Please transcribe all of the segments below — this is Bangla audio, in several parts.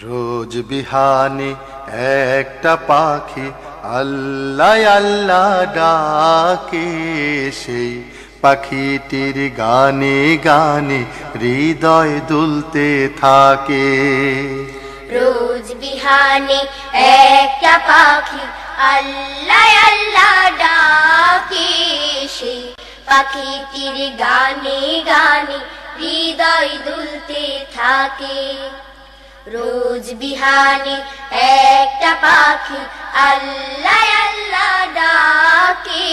রোজ বিহানে একটা পাখি আল্লাহ আল্লাহ ডাকে, সেই পাখিটির গানে গানে হৃদয় দুলতে থাকে। রোজ বিহানে একটা পাখি আল্লাহ আল্লাহ ডাকে, সেই পাখিটির গানে গানে হৃদয় দুলতে থাকে। রোজ বিহানে একটা পাখি আল্লাহ আল্লাহ ডাকে,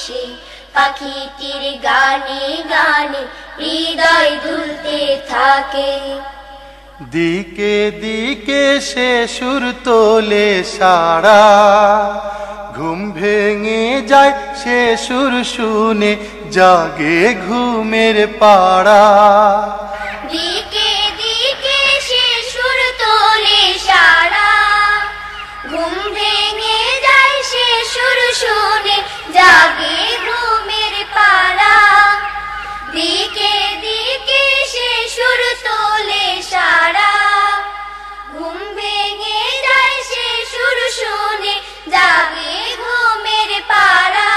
সেই পাখিটির গানে গানে হৃদয় দুলতে থাকে। দিকে দিকে সে সুর তোলে সারা, ঘুম ভেঙে যায় সে সুর শুনে জাগে ঘুমের পাড়া। দিকে দিকে সে সুর তোলে সারা, ঘুম ভেঙে যায় সে সুর শুনে জাগে ঘুমের পাড়া। দিকে দিকে সে সুর তোলে সারা, ঘুম ভেঙে যায় সে সুর শুনে জাগে ঘুমের পাড়া।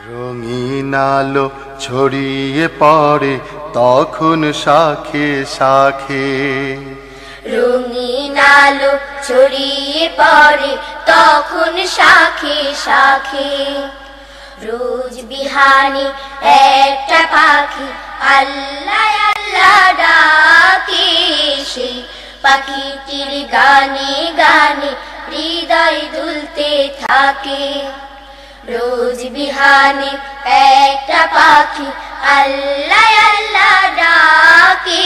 রঙিন আলো ছড়িয়ে পড়ে তখন শাখে শাখে, রঙিন আলো ছড়িয়ে পড়ে তখন শাখে শাখে। রোজ বিহানে একটা পাখি আল্লাহ আল্লাহ ডাকে, সেই পাখিটির গানে গানে হৃদয় দুলতে থাকে। রোজ বিহানে একটা পাখি আল্লাহ আল্লাহ ডাকে,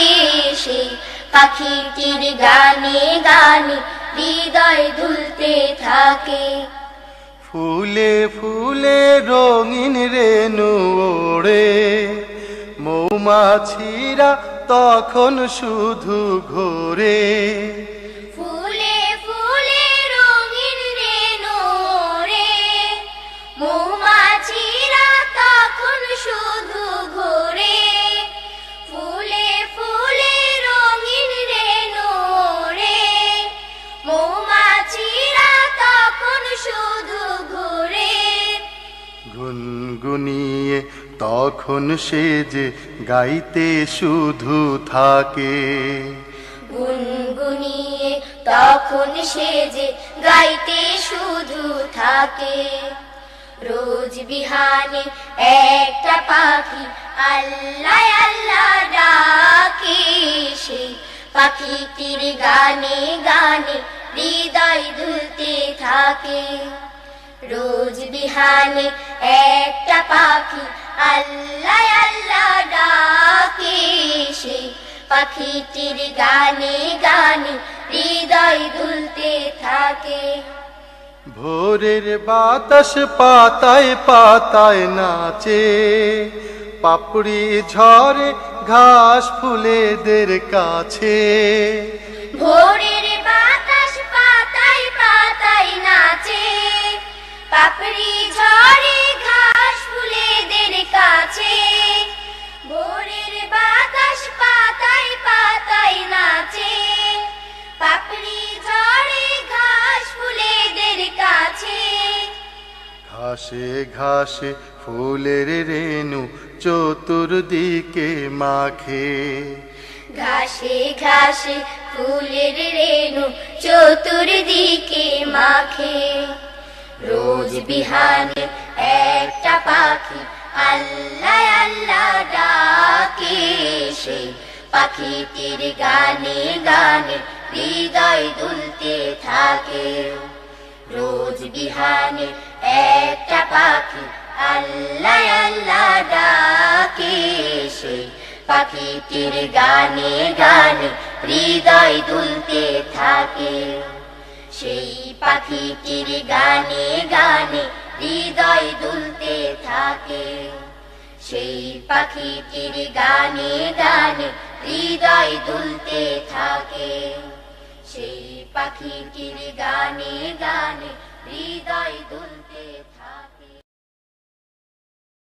সেই পাখিটির গানে গানে হৃদয় দুলতে থাকে। ফুলে ফুলে রঙিন রেণু ওড়ে, মৌমাছিরা তখন শুধু ঘোরে। ফুলে ফুলে রঙিন রেণু ওড়ে, মৌমাছিরা তখন শুধু ঘোরে। ফুলে ফুলে রঙিন রেণু ওড়ে, মৌমাছিরা তখন শুধু ঘোরে। গুনগুনিয়ে তখন সে যে গাইতে শুধু থাকে, গুনগুনিয়ে তখন সে যে গাইতে শুধু থাকে। রোজ বিহানে একটা পাখি আল্লাহ আল্লাহ ডাকে, সেই পাখিটির গানে গানে হৃদয় দুলতে থাকে। রোজ বিহানে একটা পাখি আল্লাহ আল্লাহ ডাকে, সেই পাখিটির গানে গানে হৃদয় দুলতে থাকে। ভোরের বাতাস পাতায় পাতায় নাচে, পাপড়ি ঝরে ঘাস ফুলেদের কাছে। ভোরের বাতাস পাতায় পাতায় নাচে, পাপড়ি ঝরে ঘাস ফুলেদের কাছে। ভোরের বাতাস পাতায় পাতায় নাচে, পাপড়ি ঝরে ঘাস ফুলেদের কাছে। ঘাসে ঘাসে ফুলের রেণু চতুর্দিকে মাখে, ঘাসে ঘাসে ফুলের রেণু চতুর্দিকে মাখে। রোজ বিহানে একটা পাখি আল্লাহ আল্লাহ ডাকে, সেই পাখিটির গানে গানে হৃদয় দুলতে থাকে। রোজ বিহানে একটা পাখি আল্লাহ আল্লাহ ডাকে, সেই পাখিটির গানে গানে হৃদয় দুলতে থাকে। সেই পাখিটির গানে গানে হৃদয় দুলতে থাকে। সেই পাখিটির গানে গানে হৃদয় দুলতে থাকে। সেই পাখিটির গানে গানে হৃদয় দুলতে থাকে।